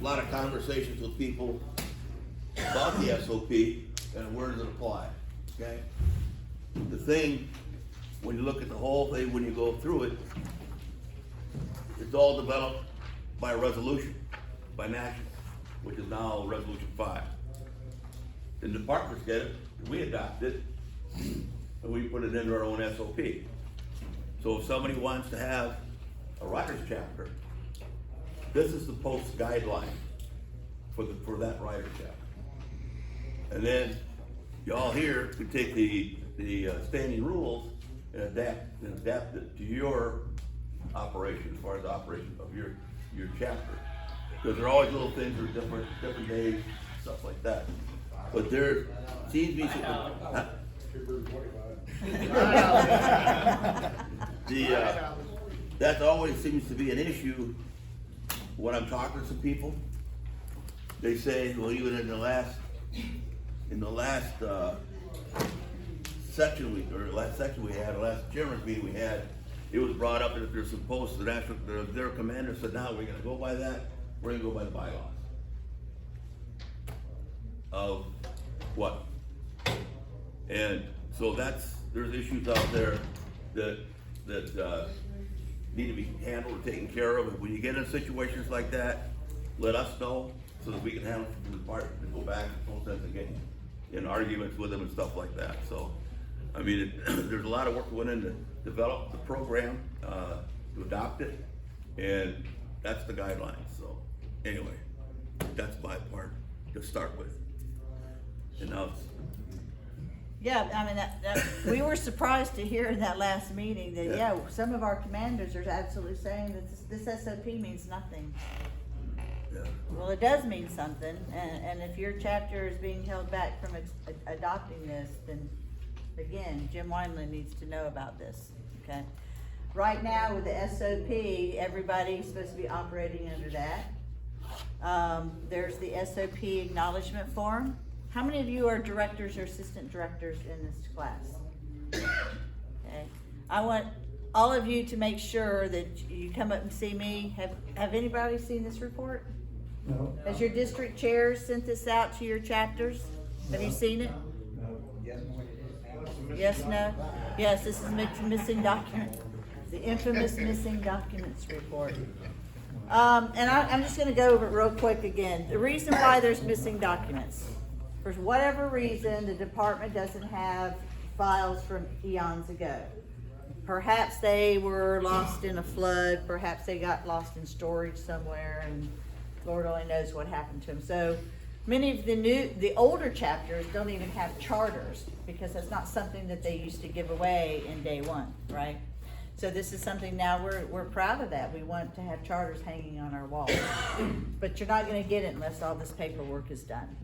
lot of conversations with people about the SOP and where does it apply, okay? The thing, when you look at the whole thing, when you go through it, it's all developed by a resolution, by national, which is now Resolution 5. The departments get it, we adopt it, and we put it into our own SOP. So if somebody wants to have a writer's chapter, this is the post guideline for that writer's chapter. And then y'all here can take the standing rules and adapt it to your operation, as far as the operation of your chapter. Because there are always little things that are different days, stuff like that. But there seems to be that always seems to be an issue when I'm talking to some people. They say, well, even in the last section we had, the last chairman's meeting we had, it was brought up that they're supposed to, their commander said, now we're gonna go by that, we're gonna go by the bylaws. Of what? And so there's issues out there that need to be handled or taken care of. And when you get in situations like that, let us know so that we can handle it from the department and go back and no sense in getting in arguments with them and stuff like that. So, I mean, there's a lot of work that went in to develop the program, to adopt it, and that's the guidelines. So, anyway, that's my part to start with. And now yeah, I mean, we were surprised to hear in that last meeting that, yeah, some of our commanders are absolutely saying that this SOP means nothing. Yeah. Well, it does mean something, and if your chapter is being held back from adopting this, then again, Jim Wineland needs to know about this, okay? Right now with the SOP, everybody's supposed to be operating under that. There's the SOP acknowledgement form. How many of you are directors or assistant directors in this class? Okay. I want all of you to make sure that you come up and see me. Have anybody seen this report? No. Has your district chairs sent this out to your chapters? Have you seen it? Yes, no? Yes, this is missing document. The infamous missing documents report. And I'm just gonna go over it real quick again. The reason why there's missing documents. For whatever reason, the department doesn't have files from eons ago. Perhaps they were lost in a flood, perhaps they got lost in storage somewhere, and Lord only knows what happened to them. So many of the older chapters don't even have charters, because that's not something that they used to give away in day one, right? So this is something now we're proud of that. We want to have charters hanging on our walls. But you're not gonna get it unless all this paperwork is done.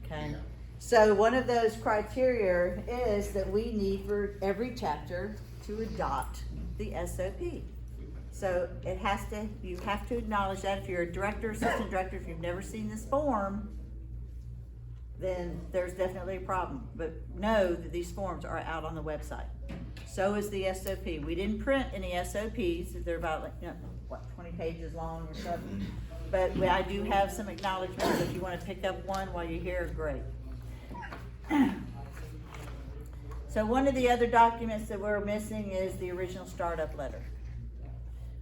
Okay, so one of those criteria is that we need for every chapter to adopt the SOP. So you have to acknowledge that. If you're a director, assistant director, if you've never seen this form, then there's definitely a problem. But know that these forms are out on the website. So is the SOP. We didn't print any SOPs. They're about, 20 pages long or something. But I do have some acknowledgments. If you want to pick up one while you're here, great. So one of the other documents that we're missing is the original startup letter.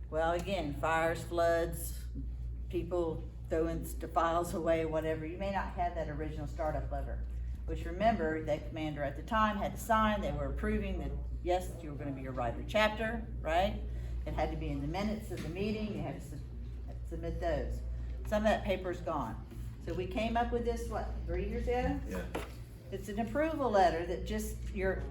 Well, again, fires, floods, people throwing files away, whatever. You may not have that original startup letter, which remember, that commander at the time had to sign. They were approving that, yes, you were going to be a writer chapter, right? It had to be in the minutes of the meeting. You had to submit those. Some of that paper's gone. So we came up with this, 3 years ago? Yeah. It's an approval letter that just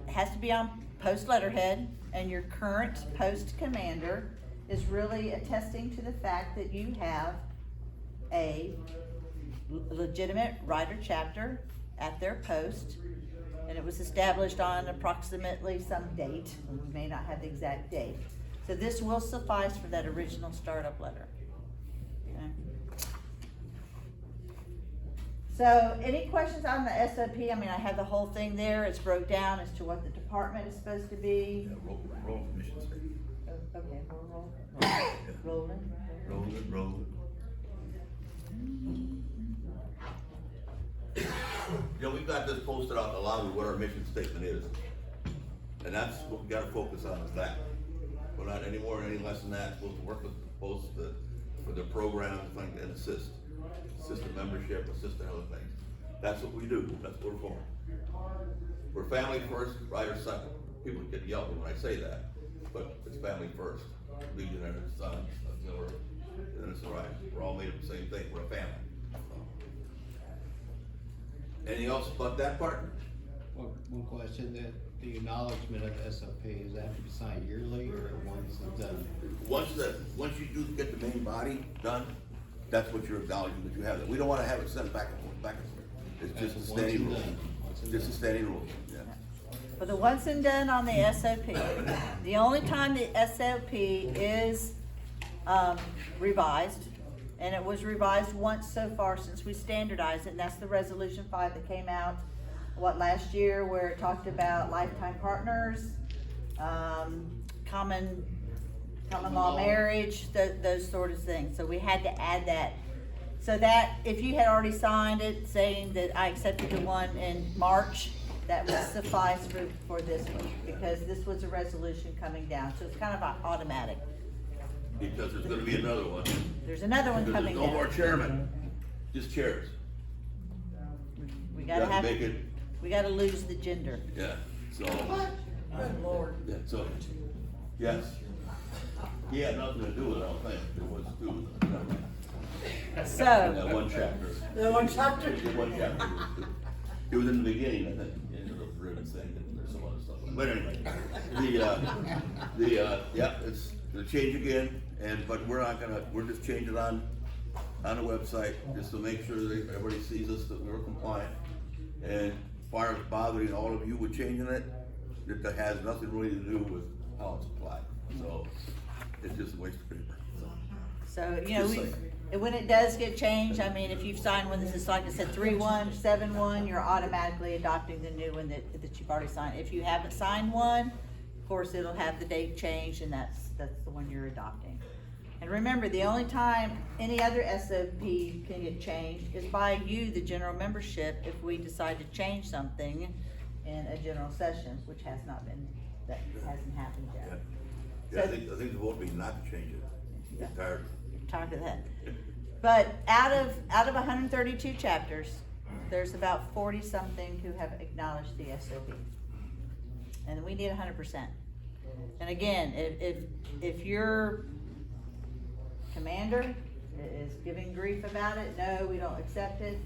has to be on post letterhead, and your current post commander is really attesting to the fact that you have a legitimate writer chapter at their post, and it was established on approximately some date. We may not have the exact date. So this will suffice for that original startup letter. Okay. So any questions on the SOP? I mean, I have the whole thing there. It's broke down as to what the department is supposed to be. Yeah, roll commissions. Okay, roll. Yeah. Rolling. Roll. You know, we've got this posted out in the lobby, what our mission statement is. And that's what we gotta focus on, is that. We're not any more, any less than that, supposed to work with the programs and assist the membership, assist the other things. That's what we do, that's what we're for. We're family first, rider second. People get yelled at when I say that, but it's family first. Legionnaires, sons, auxiliary, and it's all right. We're all made of the same thing, we're a family. Anything else about that part? One question, that the acknowledgement of SOP, is that to be signed yearly or once it's done? Once you do get the main body done, that's what you're acknowledging that you have it. We don't wanna have it sent back and forth, back and forth. It's just a Once standing and rule. done. Once and Just a done. standing rule, yeah. For the once and done on the SOP, the only time the SOP is revised, and it was revised once so far since we standardized it, and that's the Resolution 5 that came out, last year, where it talked about lifetime partners, common law marriage, those sort of things. So we had to add that. So that, if you had already signed it saying that I accepted the one in March, that would suffice for this one, because this was a resolution coming down, so it's kind of automatic. Because there's gonna be another one. There's another one Because coming there's no more down. chairman, just chairs. We You gotta have to make it, we gotta lose the gender. yeah, so, Good Lord. yeah, so, yes. He had nothing to do with it, I don't think. It was to do with that So, one chapter. The one chapter? The one chapter. It was in the beginning, I think, into the ribbon thing, and there's some other stuff. But anyway, yeah, it's gonna change again, but we're just changing on the website, just to make sure that everybody sees us, that we're compliant. And as far as bothering all of you with changing it, that has nothing really to do with how it's applied. So, it's just a waste of paper, so. so, you know, Just saying. and when it does get changed, I mean, if you've signed one that says, like I said, 3-1, 7-1, you're automatically adopting the new one that you've already signed. If you haven't signed one, of course, it'll have the date changed, and that's the one you're adopting. And remember, the only time any other SOP can get changed is by you, the general membership, if we decide to change something in a general session, which hasn't happened Yeah, yet. yeah, I think the vote would be not to change it. Yeah. I'm tired. Talk to that. But out of 132 chapters, there's about 40-something who have acknowledged the SOP. And we need 100%. And again, if your commander is giving grief about it, no, we don't accept it,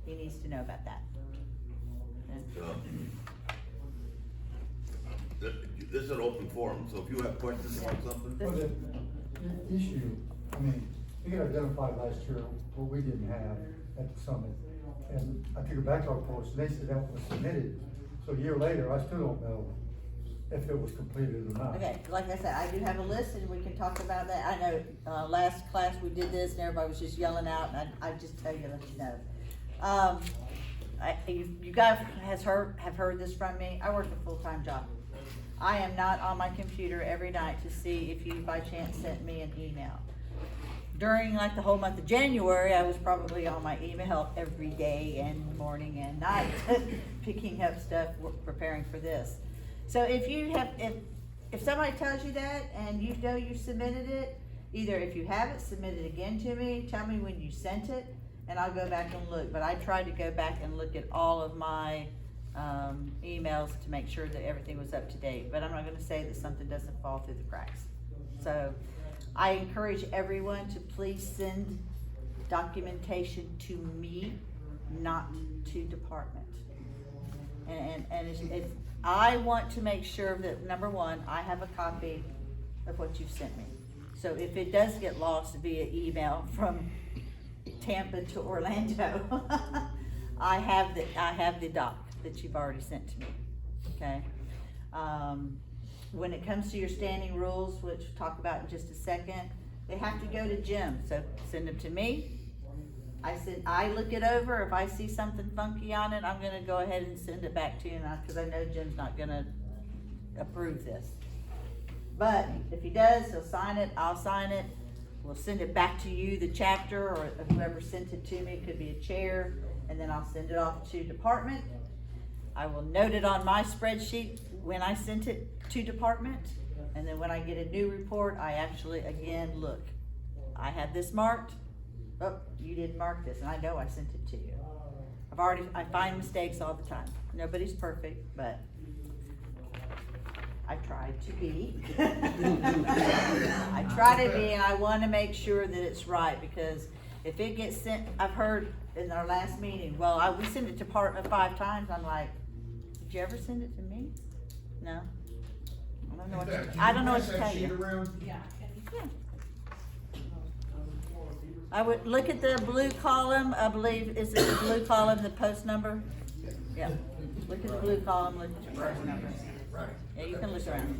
he needs to know about that. So, this is an open forum, so if you have questions about something, Well, the issue, I mean, we got identified last year what we didn't have at the summit. And I took it back to our course, and they said that was submitted. So a year later, I still don't know if it was completed or not. Okay, like I said, I do have a list and we can talk about that. I know, last class we did this and everybody was just yelling out, and I just tell you, let you know. You guys have heard this from me. I work a full-time job. I am not on my computer every night to see if you by chance sent me an email. During like the whole month of January, I was probably on my email every day and morning and night, picking up stuff, preparing for this. So if somebody tells you that and you know you submitted it, either if you haven't, submit it again to me, tell me when you sent it, and I'll go back and look. But I tried to go back and look at all of my emails to make sure that everything was up to date, but I'm not gonna say that something doesn't fall through the cracks. So I encourage everyone to please send documentation to me, not to department. And it's I want to make sure that, number one, I have a copy of what you've sent me. So if it does get lost via email from Tampa to Orlando, I have the doc that you've already sent to me, okay? When it comes to your standing rules, which we'll talk about in just a second, they have to go to Jim, so send them to me. I look it over. If I see something funky on it, I'm gonna go ahead and send it back to you, cause I know Jim's not gonna approve this. But if he does, he'll sign it, I'll sign it, we'll send it back to you, the chapter, or whoever sent it to me. It could be a chair, and then I'll send it off to department. I will note it on my spreadsheet when I sent it to department, and then when I get a new report, I actually, again, look. I have this marked, oh, you didn't mark this, and I know I sent it to you. I find mistakes all the time. Nobody's perfect, but I try to be. I try to be, and I wanna make sure that it's right, because if it gets sent, I've heard in our last meeting, well, we sent it to department 5 times, I'm like, did you ever send it to me? No? I don't know what to tell you. Yeah. I would look at the blue column, I believe, is it the blue column, the post number? Yeah, look at the blue column, look at your post number. Yeah, you can look around.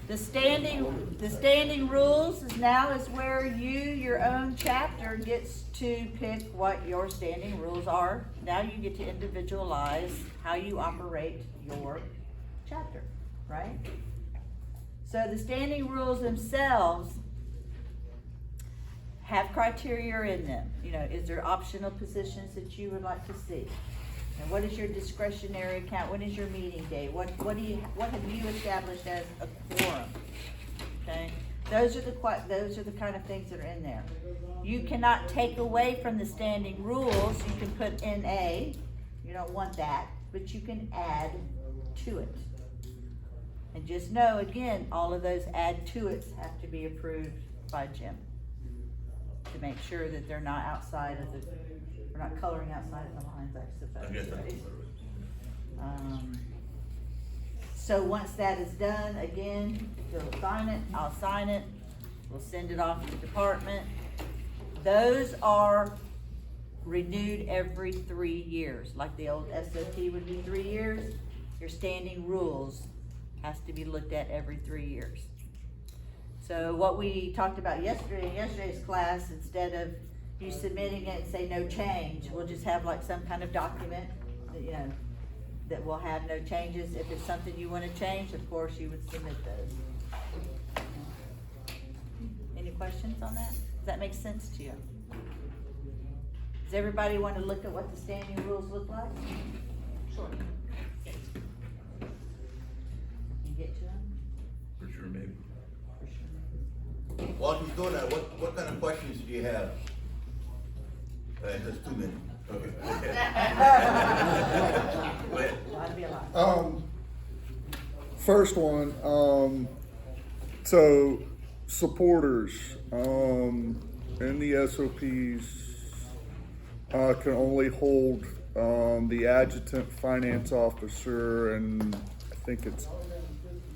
The standing rules is now is where your own chapter gets to pick what your standing rules are. Now you get to individualize how you operate your chapter, right? So the standing rules themselves have criteria in them. You know, is there optional positions that you would like to see? And what is your discretionary account? When is your meeting day? What have you established as a quorum? Okay, those are the kind of things that are in there. You cannot take away from the standing rules. You can put NA. You don't want that, but you can add to it. And just know, again, all of those add to it have to be approved by Jim to make sure that they're not outside of we're not coloring outside of the lines, I suppose. Right? So once that is done, again, you'll sign it, I'll sign it, we'll send it off to the department. Those are renewed every 3 years, like the old SOP would be 3 years. Your standing rules has to be looked at every 3 years. So what we talked about yesterday in yesterday's class, instead of you submitting it and say no change, we'll just have like some kind of document that, you know, that will have no changes. If it's something you want to change, of course, you would submit those. Any questions on that? Does that make sense to you? Does everybody want to look at what the standing rules look like? Sure. You get to them? For sure, maybe. While she's doing that, what kind of questions do you have? That's 2 minutes. Okay. Go ahead. That'd be a lot. First one, so supporters, in the SOPs, can only hold, the adjutant, finance officer, and I think it's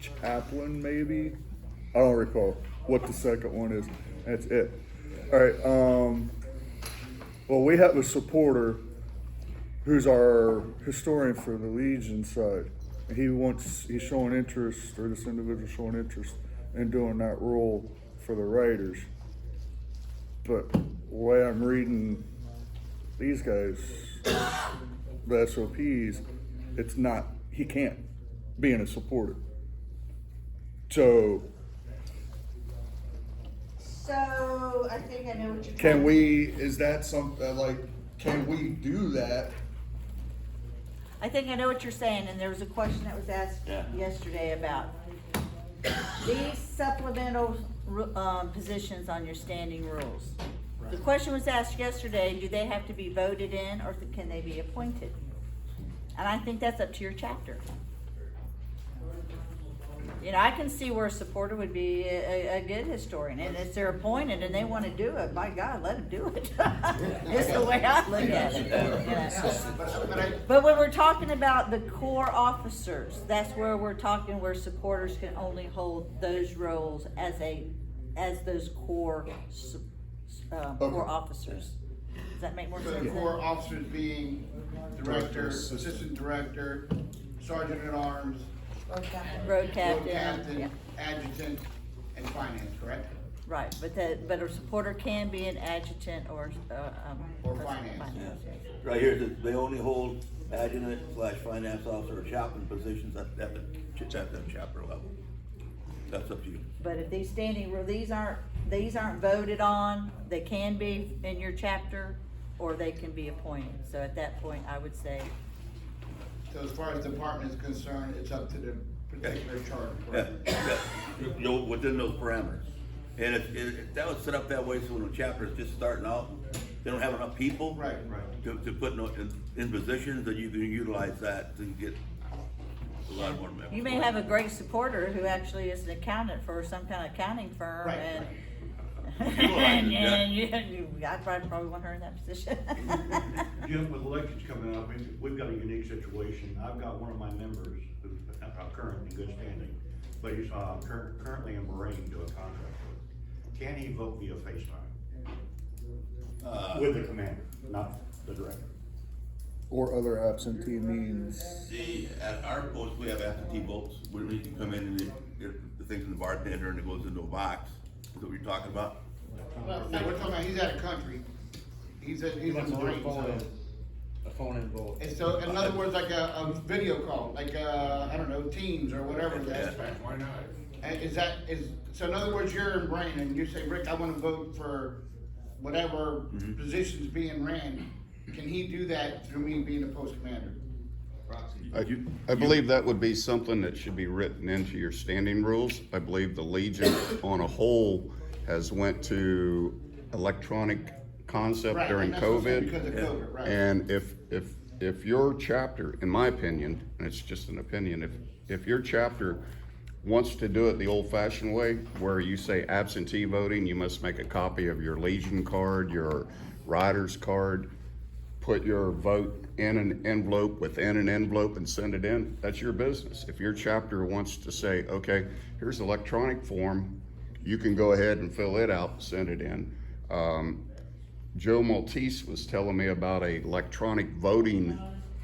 chaplain, maybe? I don't recall what the second one is. That's it. All right. Well, we have a supporter who's our historian for the Legion side. He's showing interest, or this individual showing interest in doing that role for the writers. But the way I'm reading these guys, the SOPs, it's not, he can't be in a supporter. So I think I know what you're can we, is that something, like, can we do that? I think I know what you're saying, and there was a question that was asked yesterday about these supplemental positions on your standing rules. The question was asked yesterday, do they have to be voted in, or can they be appointed? And I think that's up to your chapter. You know, I can see where a supporter would be a good historian, and if they're appointed and they want to do it, by God, let them do it. It's the way I look at it. You know. But when we're talking about the core officers, that's where we're talking where supporters can only hold those roles as those core core officers. Does that make more So sense? the core officers being director, assistant director, sergeant at arms, Road road captain, captain, yeah, adjutant, and finance, correct? right, but a supporter can be an adjutant or Or finance. yes. Right here, it says they only hold adjutant / finance officer or chaplain positions at the chapter level. That's up to you. But if these standing rules, these aren't voted on, they can be in your chapter, or they can be appointed. So at that point, I would say, So as far as the department is concerned, it's up to the particular charter. Yeah, correct? yeah, you know, within those parameters. And if that was set up that way, so when a chapter is just starting out, they don't have enough people. Right. To put in positions, that you can utilize that to get a lot more members. you may have a great supporter who actually is an accountant for some kind of accounting firm Right, and. Utilize it, yeah. I'd probably want her in that position. Jim, with elections coming up, we've got a unique situation. I've got one of my members who's currently in good standing, but he's currently in Bahrain doing contract work. Can he vote via FaceTime? With the commander, not the director. Or other absentee means. See, at our post, we have absentee votes, where we can come in and get the things from the bartender and it goes into a box. Is that what you're talking about? Well, no, we're talking about, he's out of country. He's in Marine, so. A phone in vote. And so, in other words, like a video call, like, I don't know, Teams or whatever that's. Why not? And so in other words, you're in Brain and you say, Rick, I wanna vote for whatever position's being ran. Can he do that through me being a post commander? I believe that would be something that should be written into your standing rules. I believe the Legion on a whole has went to electronic concept Right, during and that's what I'm saying, COVID. because of COVID, right. And if your chapter, in my opinion, and it's just an opinion, if your chapter wants to do it the old fashioned way, where you say absentee voting, you must make a copy of your Legion card, your rider's card, put your vote in an envelope within an envelope and send it in, that's your business. If your chapter wants to say, okay, here's electronic form, you can go ahead and fill it out, send it in. Joe Maltese was telling me about a electronic voting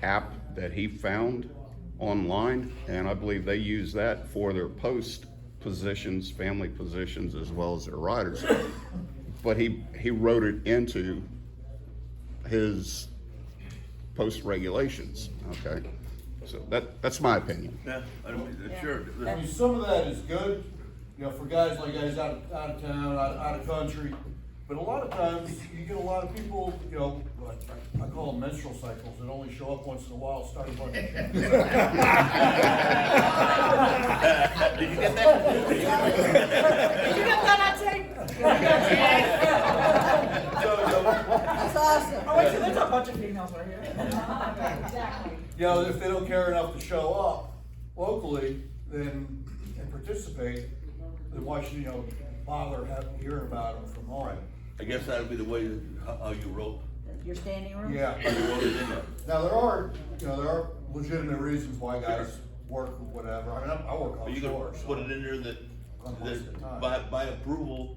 app that he found online, and I believe they use that for their post positions, family positions, as well as their riders. But he wrote it into his post regulations, okay? So that's my opinion. Yeah, I mean, sure. I mean, some of that is good, you know, for guys like guys out of town, out of country. But a lot of times, you get a lot of people, you know, like, I call them menstrual cycles, that only show up once in a while, start Did you get that? Did you get that on tape? That's awesome. Oh, wait, so there's a bunch of females right here. Exactly. You know, if they don't care enough to show up locally, then, and participate, then why should, you know, bother hearing about them from home? I guess that would be the way that, how you wrote. Your standing room? Yeah. How you wrote it in there. Now, there are legitimate reasons why guys work or whatever. I mean, I work But on you shore, can so. put it in there that by approval,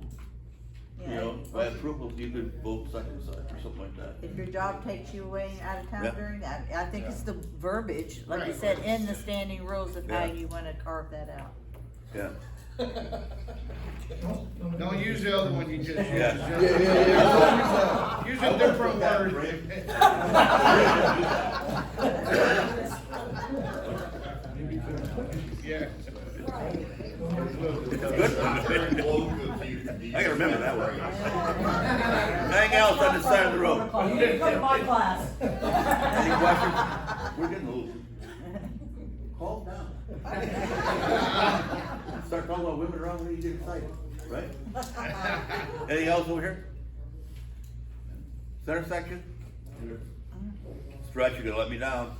you know, by approval, you could vote second side or something like that. If your job takes you away out of town Yeah. during that, I think it's the verbiage, like you Right. said, in the standing rules of how Yeah. you wanna carve that out. Yeah. Don't use the other one you just used. Yeah. Use a different word. Yeah. I can remember that one. Anything else on this side of the road? You didn't come to my class. Any questions? We're getting a little. Calm down. Start talking about women around when you get excited, right? Anything else over here? Center section? Stretch, you're gonna let me down.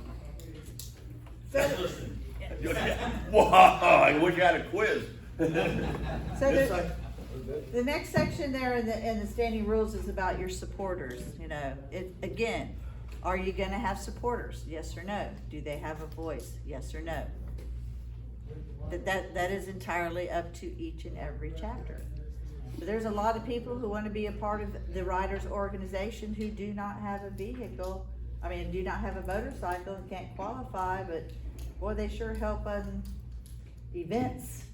Wow, I wish I had a quiz. So This side. the next section there in the standing rules is about your supporters, you know, again, are you gonna have supporters, yes or no? Do they have a voice, yes or no? That is entirely up to each and every chapter. But there's a lot of people who wanna be a part of the riders organization who do not have a vehicle, do not have a motorcycle and can't qualify, but boy, they sure help on events,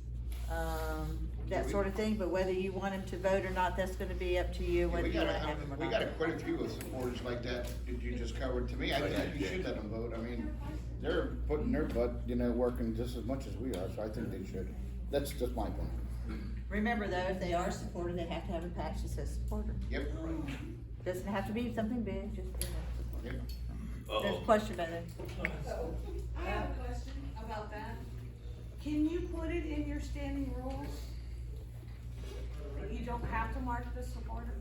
that sort of thing, but whether you want them to vote or not, that's gonna be up to you, whether We you got wanna have them or we not. got quite a few of supporters like that you just covered. To me, I think you should let them vote. I mean, they're putting their butt, working just as much as we are, so I think they should. That's just my opinion. Remember though, if they are supported, they have to have a patch that says supporter. Yep. Doesn't have to be something big, just, you know. There's a Uh-oh. question about it. I have a question about that. Can you put it in your standing rules? That you don't have to mark the supporter?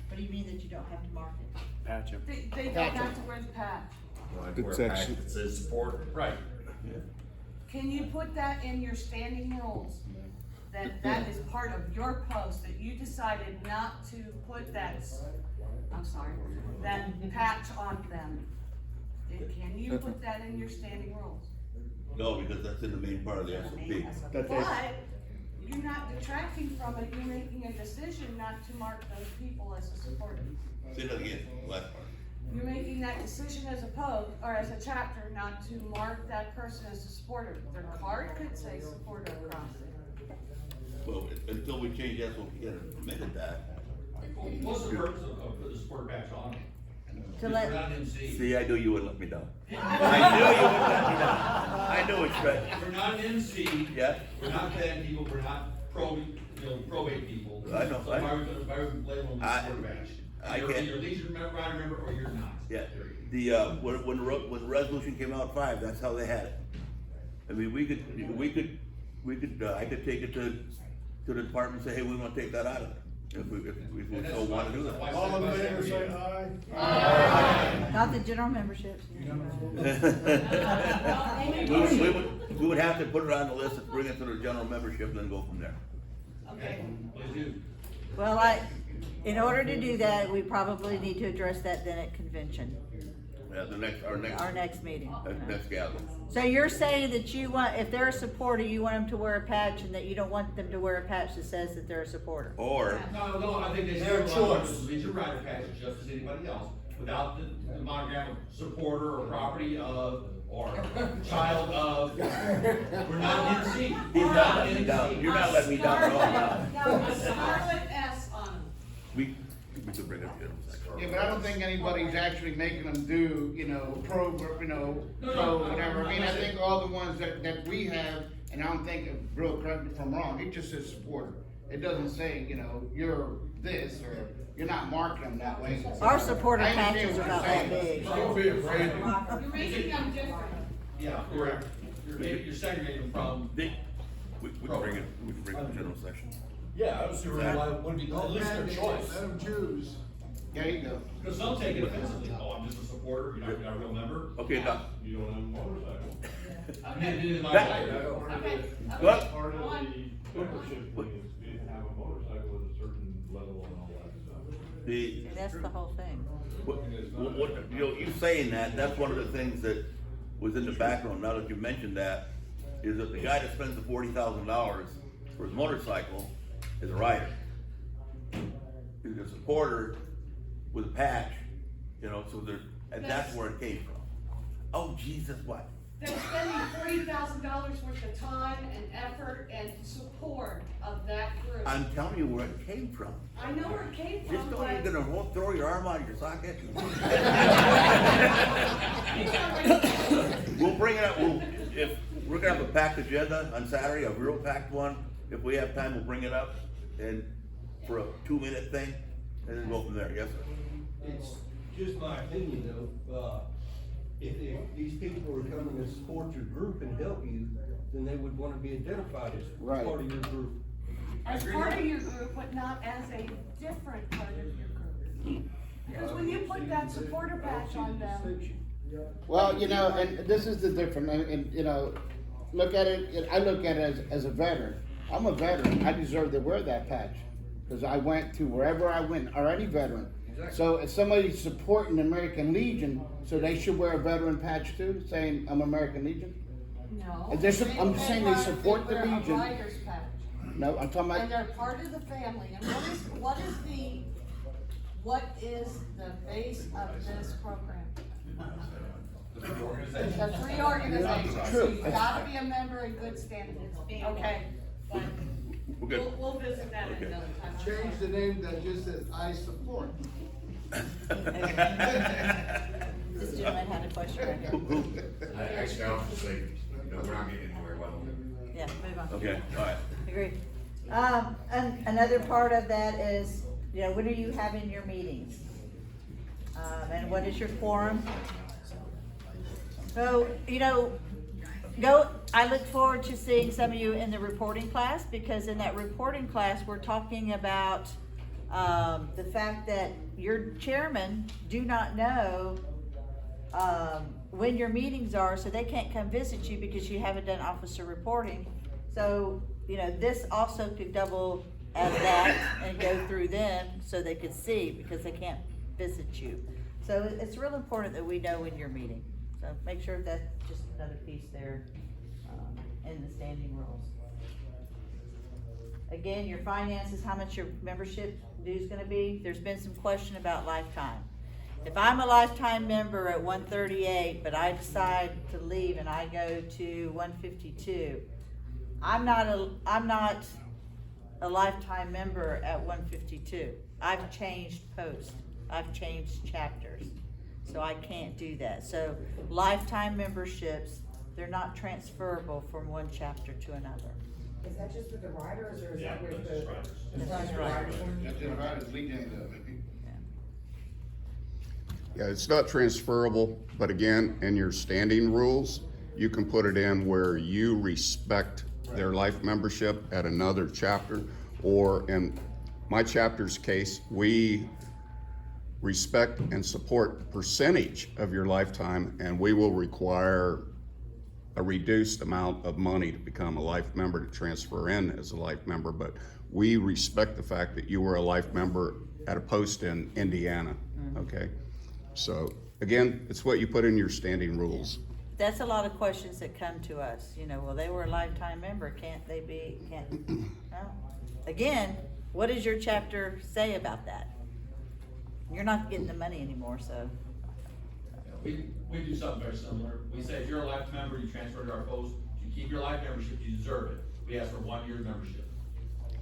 What do you mean that you don't have to mark it? Patch him. They don't have to wear the patch. It's actually, It says support. Right. Can you put that in your standing rules? That is part of your post, that you decided not to put that, I'm sorry, that patch on them? Can you put that in your standing rules? No, because that's in the main part of the SOP. But you're not detracting from it, you're making a decision not to mark those people as a supporter. Say that again, last part. You're making that decision as a post, or as a chapter, not to mark that person as a supporter. Their card could say supporter across it. Well, until we change SOP and permitted that. What's the purpose of putting the support patch on? To let, We're not MC. See, I knew you wouldn't let me down. I knew you wouldn't let me down. I knew it's right. We're not an MC. Yeah. We're not bad people, we're not probate people. I know, So I- why would we label them I- as support patch? I You're can't- either a Legion rider member or you're not. Yeah, Period. when the resolution came out 5, that's how they had it. I mean, I could take it to the department and say, hey, we wanna take that out of it. If we And so that's wanna do why- that. why- All in favor, say aye. not the general memberships. We would have to put it on the list and bring it to the general membership, then go from there. Okay, please do. Well, in order to do that, we probably need to address that then at convention, Yeah, our next meeting. next gathering. So you're saying that you want, if they're a supporter, you want them to wear a patch, and that you don't want them to wear a patch that says that they're a supporter? Or, No, I think they should Their have a choice. Legion rider patch just as anybody else, without the monogram of supporter or property of, or child of. We're not MC. he's not letting me down, you're not letting me down at all now. Now, a scarlet S on them. We could bring it to the section. Yeah, but I don't think anybody's actually making them do, pro, whatever. I mean, I think all the ones that we have, and I don't think, real correct me if I'm wrong, it just says supporter. It doesn't say, you're this, or you're not marking them that way. Our supporter I understand patches are what about you're that saying. big. Don't be afraid. You're making them different. Yeah, correct. You're segregating them from. We can bring it to the general section. Yeah, I don't see why it wouldn't be, at least their choice. Let them choose. There you go. Because some take it offensively, oh, I'm just a supporter, you're not a real member. Okay, now, You don't have a motorcycle. I mean, it is my That- right. Okay. what? Part of the membership thing is you have a motorcycle at a certain level and all that stuff. The, That's the whole thing. you saying that's one of the things that was in the background, now that you mentioned that, is that the guy that spends the $40,000 for his motorcycle is a rider. He's a supporter with a patch, so and that's where it came from. Oh, Jesus, what? They're spending $40,000 worth of time and effort and support of that group. I'm telling you where it came from. I know where it came Just from, don't you but. gonna throw your arm out of your socket? We'll bring it up, if, we're gonna have a packed agenda on Saturday, a real packed one. If we have time, we'll bring it up and for a 2-minute thing, and then go from there, yes, sir? It's just my opinion though, if these people are coming to support your group and help you, then they would wanna be identified as Right. part of your group. As part of your group, but not as a different part of your group. Because when you put that supporter patch on them, Well, and this is the difference, and, look at it, I look at it as a veteran. I'm a veteran, I deserve to wear that patch, because I went to wherever I went, or any veteran. So if somebody's supporting the American Legion, so they should wear a veteran patch too, saying I'm American Legion? no. I'm just saying they support the wear a Legion. rider's patch. No, I'm talking And about, they're part of the family, and what is the base of this program? The three organizations, so you've gotta be a member in good standing, okay? But We're good. we'll visit that Okay. another time. Change the name that just says I support. This gentleman had a question right here. Actually, I was just saying, we're not getting anywhere, why don't we? Yeah, move on. Okay, all right. Agree. And another part of that is, you know, when are you having your meetings? And what is your quorum? So, you know, I look forward to seeing some of you in the reporting class, because in that reporting class, we're talking about, the fact that your chairmen do not know, when your meetings are, so they can't come visit you because you haven't done officer reporting. So, you know, this also could double as that and go through them so they could see, because they can't visit you. So it's real important that we know when you're meeting. So make sure that's just another piece there, in the standing rules. Again, your finances, how much your membership due is gonna be. There's been some question about lifetime. If I'm a lifetime member at 138, but I decide to leave and I go to 152, I'm not a lifetime member at 152. I've changed posts, I've changed chapters, so I can't do that. So lifetime memberships, they're not transferable from one chapter to another. Is that just with the riders, or is Yeah, that with that's just the? riders. That's just riders. That's just right, it's leading into it. Yeah, it's not transferable, but again, in your standing rules, you can put it in where you respect their life membership at another chapter, or in my chapter's case, we respect and support the percentage of your lifetime, and we will require a reduced amount of money to become a life member, to transfer in as a life member, but we respect the fact that you were a life member at a post in Indiana, okay? So again, it's what you put in your standing rules. That's a lot of questions that come to us, you know, well, they were a lifetime member, can't, no. Again, what does your chapter say about that? You're not getting the money anymore, so. We do something very similar. We say if you're a life member, you transfer to our post, you keep your life membership, you deserve it. We ask for 1 year membership,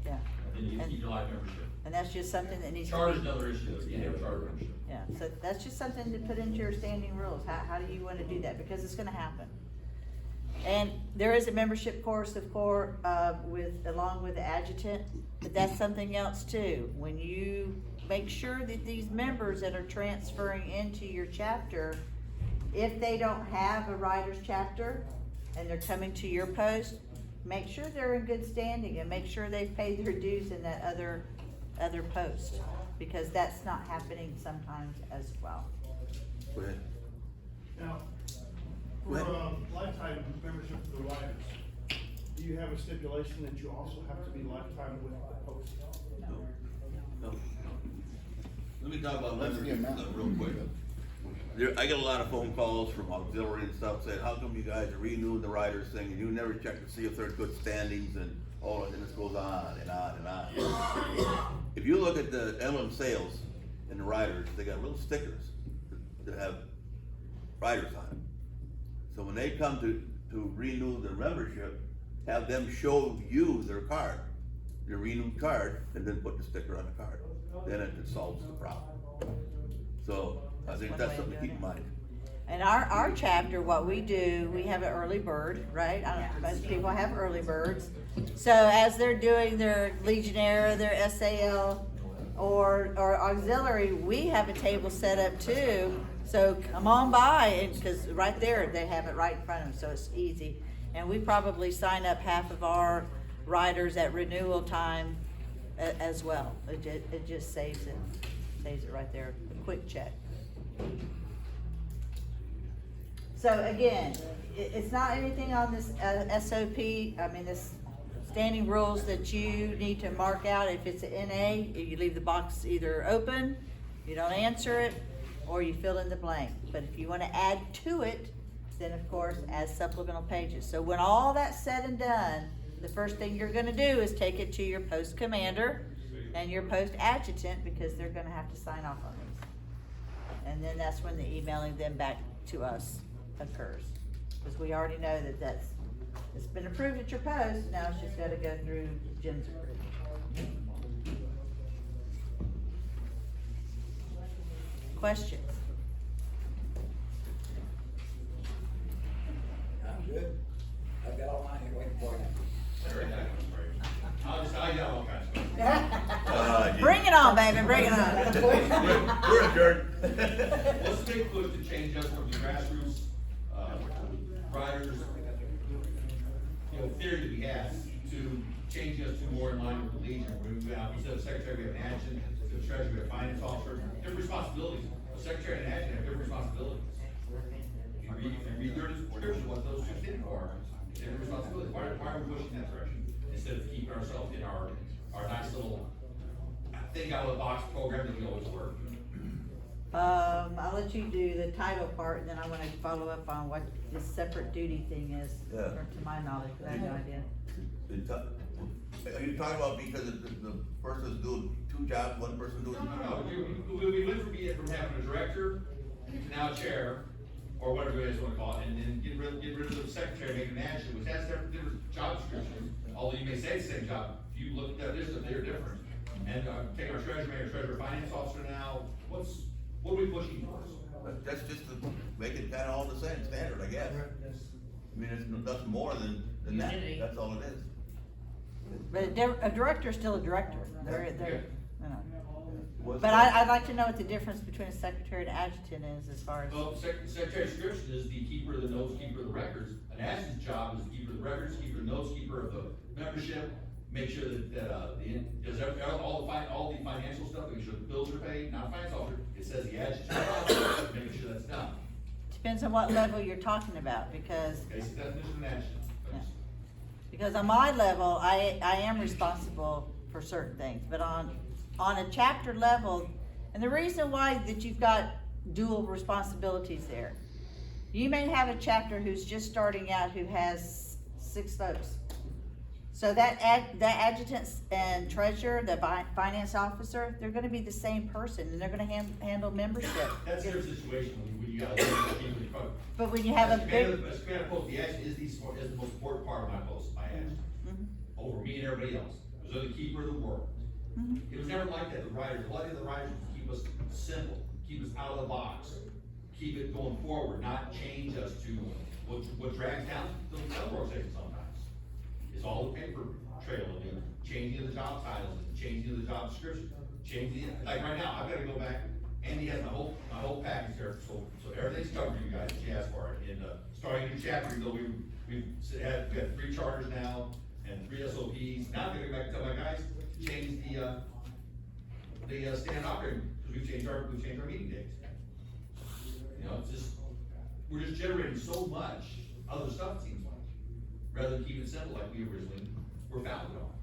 Yeah, and then you keep your life membership. and that's just something that needs to be. Charter's another issue, you have a charter membership. Yeah, so that's just something to put into your standing rules. How do you wanna do that? Because it's gonna happen. And there is a membership course, of course, along with the adjutant, but that's something else too. When you make sure that these members that are transferring into your chapter, if they don't have a writer's chapter and they're coming to your post, make sure they're in good standing and make sure they've paid their dues in that other post, because that's not happening sometimes as well. Go ahead. Now, Go for ahead. lifetime membership for the riders, do you have a stipulation that you also have to be lifetime with the post? No. Let me talk about What's the membership amount? stuff real quick. I get a lot of phone calls from auxiliary and stuff saying, how come you guys are renewing the riders thing and you never check to see if they're in good standings and all, and this goes on and on and on. If you look at the emblem sales and the riders, they got little stickers that have riders on it. So when they come to renew their membership, have them show you their card, your renewed card, and then put the sticker on the card. Then it solves the problem. So I think that's something to keep in mind. And our chapter, what we do, we have an early bird, right? Most people have early birds. So as they're doing their Legionnaire, their SAL, or auxiliary, we have a table set up too. So come on by, and cause right there, they have it right in front of them, so it's easy. And we probably sign up half of our riders at renewal time as well. It just saves it right there, a quick check. So again, it's not anything on this SOP, I mean, this standing rules that you need to mark out. If it's an NA, you leave the box either open, you don't answer it, or you fill in the blank. But if you wanna add to it, then of course, add supplemental pages. So when all that's said and done, the first thing you're gonna do is take it to your post commander and your post adjutant, because they're gonna have to sign off on these. And then that's when the emailing them back to us occurs. Because we already know that it's been approved at your post, now it's just gotta go through Jim's approval. Questions? I'm good. I've got all mine here waiting for you. I got all kinds of stuff. Bring it on, baby. Evan, bring it on. We're adjourned. Let's make a push to change us from the grassroots, riders, theory that we have, to changing us to more in line with the Legion. Instead of secretary, we have an adjutant, instead of treasurer, we have a finance officer, different responsibilities. A secretary and an adjutant have different responsibilities. If you read their description, what those two things are, different responsibilities. Why are we pushing that direction? Instead of keeping ourselves in our nice little think out of the box program that we always work. I'll let you do the title part, and then I'm gonna follow up on what this separate duty thing is, Yeah. to my knowledge, but I have no idea. Are you talking about because the person's doing two jobs, one person doing? No, we went from having a director to now a chair, or whatever you guys wanna call it, and then get rid of the secretary, make an adjutant, which has different job descriptions, although you may say it's the same job, if you look at this, they're different. And, take our treasurer, make our treasurer finance officer now, what are we pushing for? That's just to make it kinda all the same standard, I guess. I mean, it's nothing more than that, that's all it is. But a director is still a director, they're, you know. What's But that? I'd like to know what the difference between a secretary and adjutant is as far as. Well, secretary's description is the keeper of the notes, keeper of the records. An adjutant's job is the keeper of the records, keeper of the notes, keeper of the membership, make sure that, does all the financial stuff, make sure the bills are paid, not a finance officer, it says the adjutant's job, making sure that's done. Depends on what level you're talking about, because, Basic definition of an adjutant. because on my level, I am responsible for certain things, but on a chapter level, and the reason why that you've got dual responsibilities there, you may have a chapter who's just starting out who has 6 folks. So that adjutant and treasurer, the finance officer, they're gonna be the same person, and they're gonna handle membership. That's their situation when you got people in front. But when you have a big. As commander post, the adjutant is the most important part of my post, my adjutant. Over me and everybody else, because they're the keeper of the world. It was never like that, the writers, a lot of the writers keep us simple, keep us out of the box, keep it going forward, not change us to what drags down the organization sometimes. It's all the paper trail of the changing of the job titles, changing of the job description, like right now, I've gotta go back, Andy has my whole package there, so everything's covered for you guys, she asked for it, and, starting a new chapter, even though we've got 3 charters now, and 3 SOPs, now I'm gonna go back and tell my guys, change the standard operating, because we've changed our meeting days. You know, we're just generating so much other stuff, it seems like, rather than keep it simple like we originally were founded on.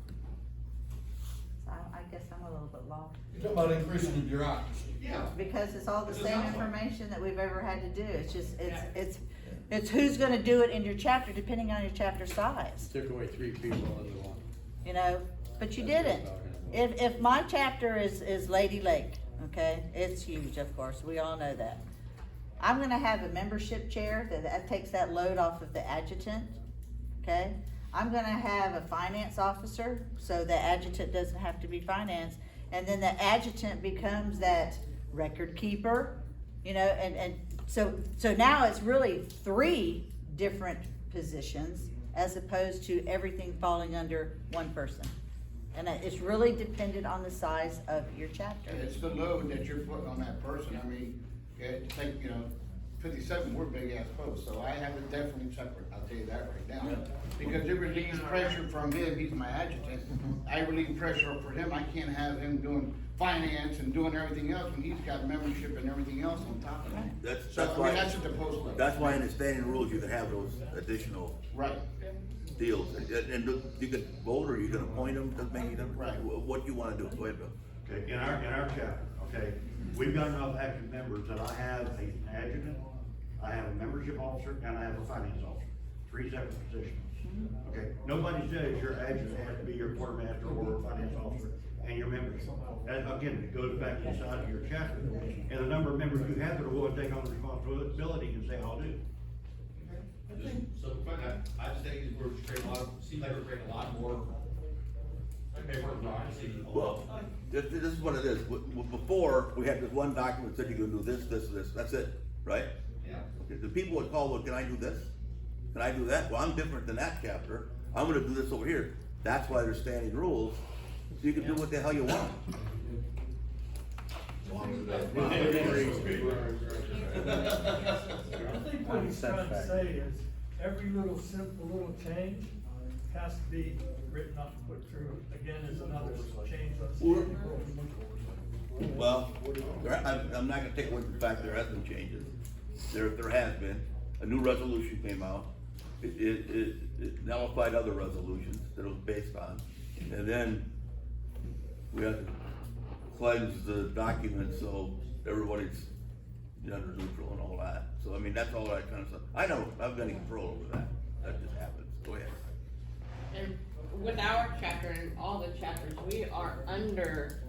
So I guess I'm a little bit lost. You're talking about increasing the bureaucracy. Yeah. Because it's all the It's same not fun. information that we've ever had to do, it's just, it's who's gonna do it in your chapter, depending on your chapter size. Took away 3 people into one. You know, but you didn't. If my chapter is Lady Lake, okay, it's huge, of course, we all know that. I'm gonna have a membership chair, that takes that load off of the adjutant, okay? I'm gonna have a finance officer, so the adjutant doesn't have to be financed, and then the adjutant becomes that record keeper, you know, and so now it's really 3 different positions, as opposed to everything falling under one person. And it's really dependent on the size of your chapter. It's the load that you're putting on that person. I mean, take, 57, we're big ass posts, so I have it definitely separate, I'll tell you that right now. Because it relieves pressure from him, he's my adjutant. I relieve pressure for him, I can't have him doing finance and doing everything else when he's got membership and everything else on top of that. That's why. That's what the post was. That's why in the standing rules, you can have those additional. Right. Deals, and you can vote or you can appoint them, doesn't make any difference. Right. What you wanna do, go ahead, Bill. Okay, in our chapter, okay, we've got enough active members that I have an adjutant, I have a membership officer, and I have a finance officer, 3 separate positions. Okay, nobody says your adjutant has to be your quartermaster or finance officer and your membership. And again, it goes back to the size of your chapter, and the number of members you have that are willing to take on the responsibility and say, I'll do. I just think we're creating seems like we're creating a lot more paperwork for our city. Well, this is what it is. Before, we had this one document that said you can do this, that's it, right? Yeah. Okay, the people would call, well, can I do this? Can I do that? Well, I'm different than that chapter. I'm gonna do this over here. That's why there's standing rules, so you can do what the hell you want. long as it I think what he's trying to say is, every little simple little change has to be written up and put through, again, as another change on standing rules. Well, I'm not gonna take away from the fact there has been changes. There has been. A new resolution came out. It nullified other resolutions that it was based on. And then we had to cleanse the document so everybody's gender neutral and all that. So, I mean, that's all that kind of stuff. I know, I've got any control over that. That just happens. Go ahead. And with our chapter and all the chapters, we are under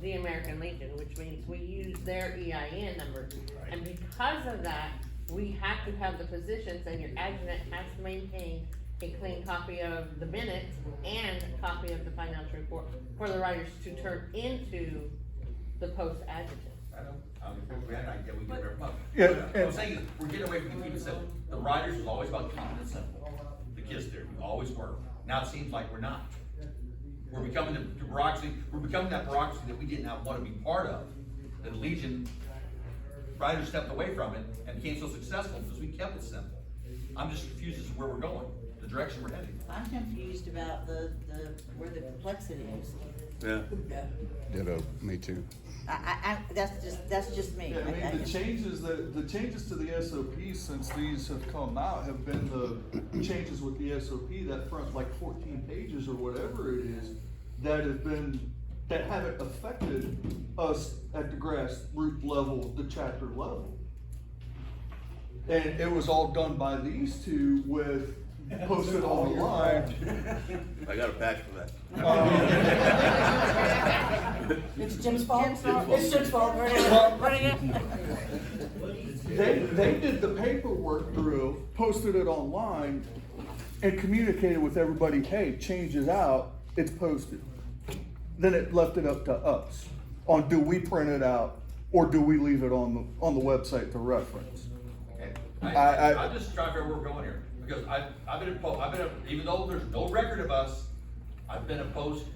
the American Legion, which means we use their EIN number. And because of that, we have to have the positions, and your adjutant has to maintain a clean copy of the minutes and a copy of the financial report for the writers to turn into the post adjutant. I don't, we had an idea, we get rid of them. Yeah, What I'm saying is, we're getting away from keeping it simple. The writers was always about keeping it simple. The kids there, we always were. Now it seems like we're not. We're becoming the bureaucracy, we're becoming that bureaucracy that we did not want to be part of. The Legion writers stepped away from it and became so successful because we kept it simple. I'm just confused as to where we're going, the direction we're heading. I'm confused about where the complexity is. Yeah. Ditto, me too. That's just me. Yeah, I mean, the changes to the SOP since these have come out have been the changes with the SOP, that front like 14 pages or whatever it is, that haven't affected us at the grassroots level, the chapter level. And it was all done by these two with posted online. I got a patch for that. It's Jim's fault. It's Jim's fault. They did the paperwork through, posted it online, and communicated with everybody, hey, change it out, it's posted. Then it left it up to us on do we print it out or do we leave it on the website to reference. Okay. I'm just trying to figure out where we're going here, because I've been even though there's no record of us, I've been opposed to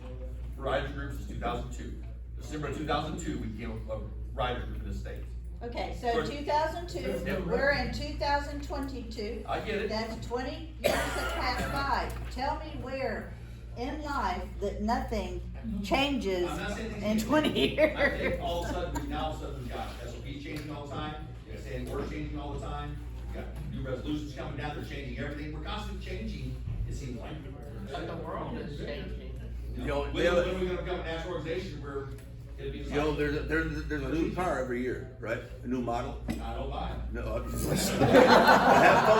writers group since 2002. December 2002, we became a writers group in the state. Okay, so 2002, we're in 2022. I get it. That's 20 years that passed by. Tell me where in life that nothing changes I'm not saying things in change. 20 years. I think all of a sudden, we've got SOPs changing all the time, you got saying we're changing all the time, you got new resolutions coming down, they're changing everything, we're constantly changing, it seems like. But the world is changing. You know, When are we gonna become a national organization where it'll be? You know, there's a new car every year, right? A new model. I don't buy it. No, have fun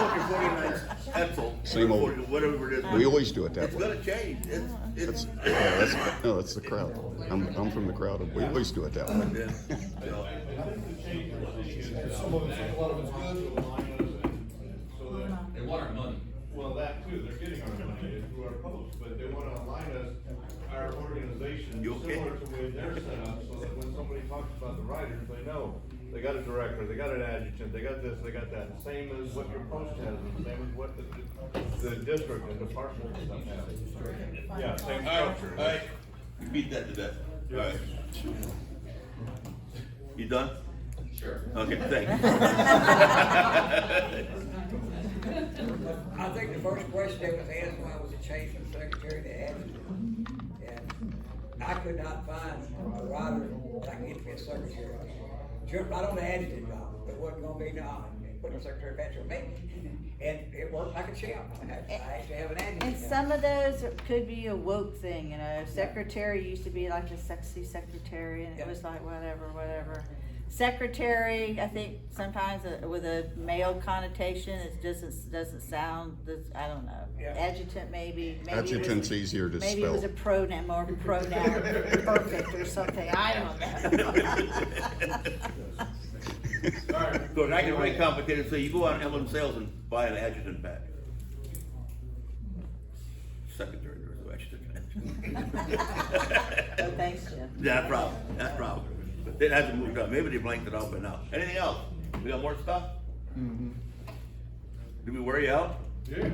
with your 49 pencil. Same old. Whatever it is. We always do it that It's way. gonna change. It's. That's the crowd. I'm from the crowd. We always do it that way. Yeah. I think the change is, some of it's, a lot of it's good, so that. They want our money. Well, that too, they're getting our money through our posts, but they wanna align us, our organization, You okay? similar to the way they're set up, so that when somebody talks about the writers, they know. They got a director, they got an adjutant, they got this, they got that, same as what your post has, and same as what the district and department and stuff has. Yeah, same structure. All right, you beat that to death. All right. You done? Sure. Okay, thanks. I think the first question that was asked, why was it changed from secretary to adjutant? And I could not find a writer that I can get to be a secretary. Jumped right on the adjutant job, but it wasn't gonna be, no, put no secretary patch on me. And it worked like a champ. I actually have an adjutant. And some of those could be a woke thing, you know, secretary used to be like a sexy secretary, and it was like whatever. Secretary, I think sometimes with a male connotation, it doesn't sound, I don't know. Yeah. Adjutant maybe. Adjutant's easier to Maybe it spell. was a pronoun, more pronoun perfect or something, I don't know. So I can make complicated, so you go on Ellen Sales and buy an adjutant badge. Secretary or adjutant badge. Oh, thanks, Jim. Yeah, that's problem. But it hasn't moved up. Maybe they blanked it out by now. Anything else? We got more stuff? Mm-hmm. Did we wear you out? Yeah,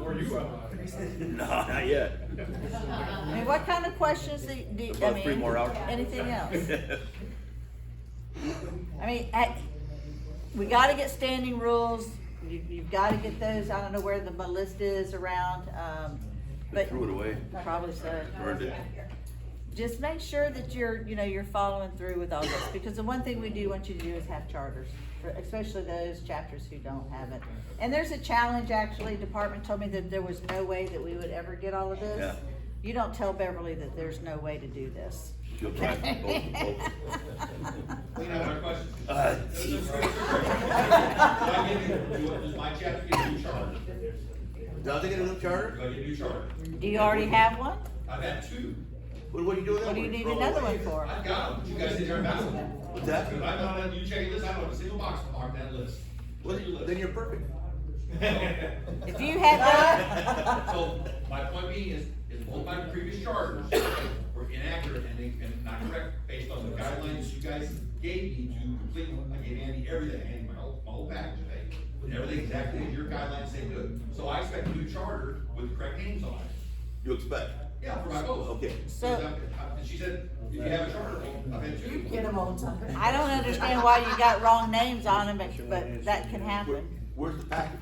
or you out. No, not yet. I mean, what kind of questions do you, I About mean, 3 more hours. anything else? mean, we gotta get standing rules, you've gotta get those, I don't know where the list is around, They but. threw it away. Probably so. Burned it. Just make sure that you're following through with all this, because the one thing we do want you to do is have charters, especially those chapters who don't have it. And there's a challenge, actually, department told me that there was no way that we would ever get all of this. Yeah. You don't tell Beverly that there's no way to do this. She'll try for both. Another question. Does my chapter get a new charter? Does it get a new charter? Do I get a new charter? Do you already have one? I've had two. What do you do with that What do you one? need Throw it another away? one for? I've got them. You guys did your best. What's that? I'm not, you check this, I don't have a single box to mark that list. Well, then you're perfect. If you had that, So, my point being is both my previous charters were inaccurate and not correct based on the guidelines you guys gave me to complete. I gave Andy everything, Andy, my whole package today, with everything exactly as your guidelines say good. So I expect a new charter with the correct names on it. You expect? Yeah, for my post. Okay. So- And she said, if you have a charter, well, I've had two. Get them all the time. I don't understand why you got wrong names on them, but that can happen. Where's the package?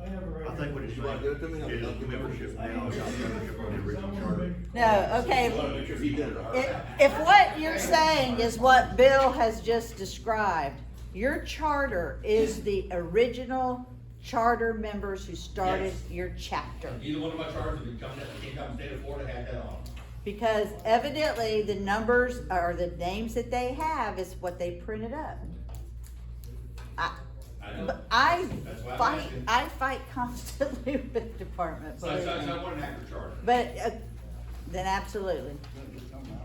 I have it right I think what he's You wanna give it to me? saying is I'll give it. membership now, it's not membership on the original charter. No, okay. I wanna make sure he did it. all right. If what you're saying is what Bill has just described, your charter is the original charter members who started Yes. your chapter. Either one of my charters, if you come, came down from the state of Florida, had that on. Because evidently the numbers or the names that they have is what they printed up. I know. But That's why I'm asking. I fight constantly with departments. So I want an accurate charter. But, then absolutely.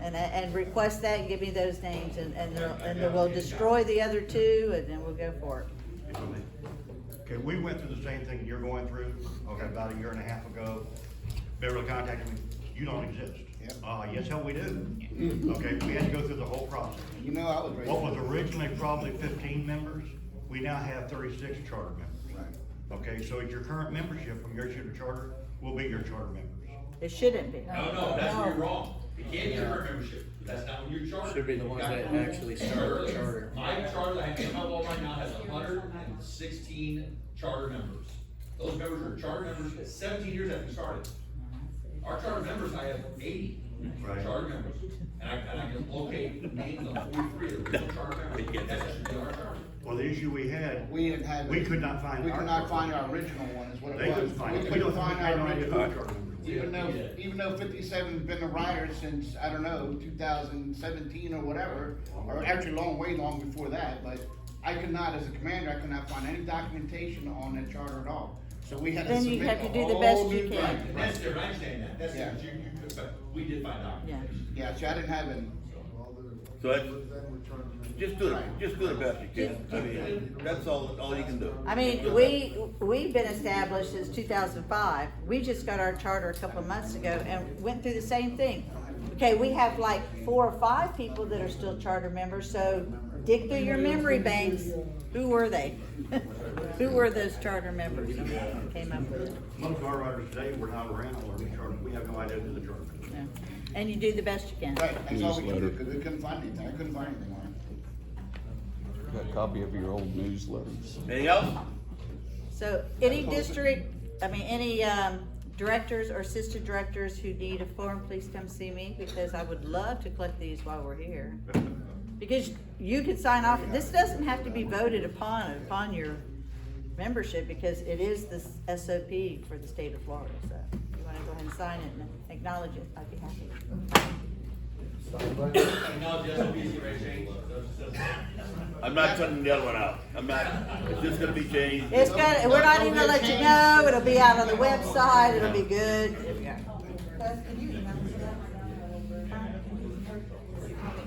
And request that and give me those names and then we'll destroy the other two and then we'll go for it. Okay, we went through the same thing you're going through, okay, about a year and a half ago. Beverly contacted me, you don't exist. Yes, hell we do. Okay, we had to go through the whole process. You know, I was raised. What was originally probably 15 members, we now have 36 charter members. Right. Okay, so your current membership from your charter will be your charter members. It shouldn't be. No, that's where you're wrong. It can't be your membership, that's not when you're chartered. Should be the ones that actually start the charter. My charter, I have in my wall right now, has 116 charter members. Those members are charter members 17 years after we started. Our charter members, I have 80 Right. charter members. And I can locate names on 43 of the charter members. That should be our charter. Well, the issue we had, We didn't have. we could not find We our could not charter. find our original one is what it was. They couldn't find it. We We couldn't don't find have our no idea who original. the charter members were. Even though 57's been a rider since, I don't know, 2017 or whatever, or actually way long before that, but I could not, as a commander, I could not find any documentation on that charter at all. So we had to Then you submit have to a do the whole best new you can. thing. That's different, I understand that. That's Yeah. different. You could, but we did find documentation. Yeah, see, I didn't have any. So that's, just do the best you can. I mean, that's all you can do. I mean, we've been established since 2005. We just got our charter a couple of months ago and went through the same thing. Okay, we have like 4 or 5 people that are still charter members, so dig through your memory banks. Who were they? Who were those charter members that came up with it? Most of our riders today were not around or the charter, we have no idea who the charter members. Yeah. And you do the best you can. Right, that's all we could do, because we couldn't find anything. I couldn't find anything on it. Got a copy of your old newsletters. Anything else? So any district, any directors or assistant directors who need a form, please come see me, because I would love to collect these while we're here. Because you could sign off, this doesn't have to be voted upon your membership, because it is the SOP for the state of Florida, so if you wanna go ahead and sign it and acknowledge it, I'd be happy. Now, just so easy, right, change. I'm not sending the other one out. I'm not, it's just gonna be changed. It's gonna, we're not even gonna let you know, it'll be out on the website, it'll be good.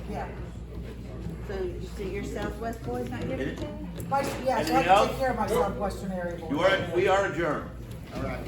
Yeah. So your Southwest boys not giving it to you? Yeah, so I Anything can else? take care of my Southwestern area. We are adjourned. All right.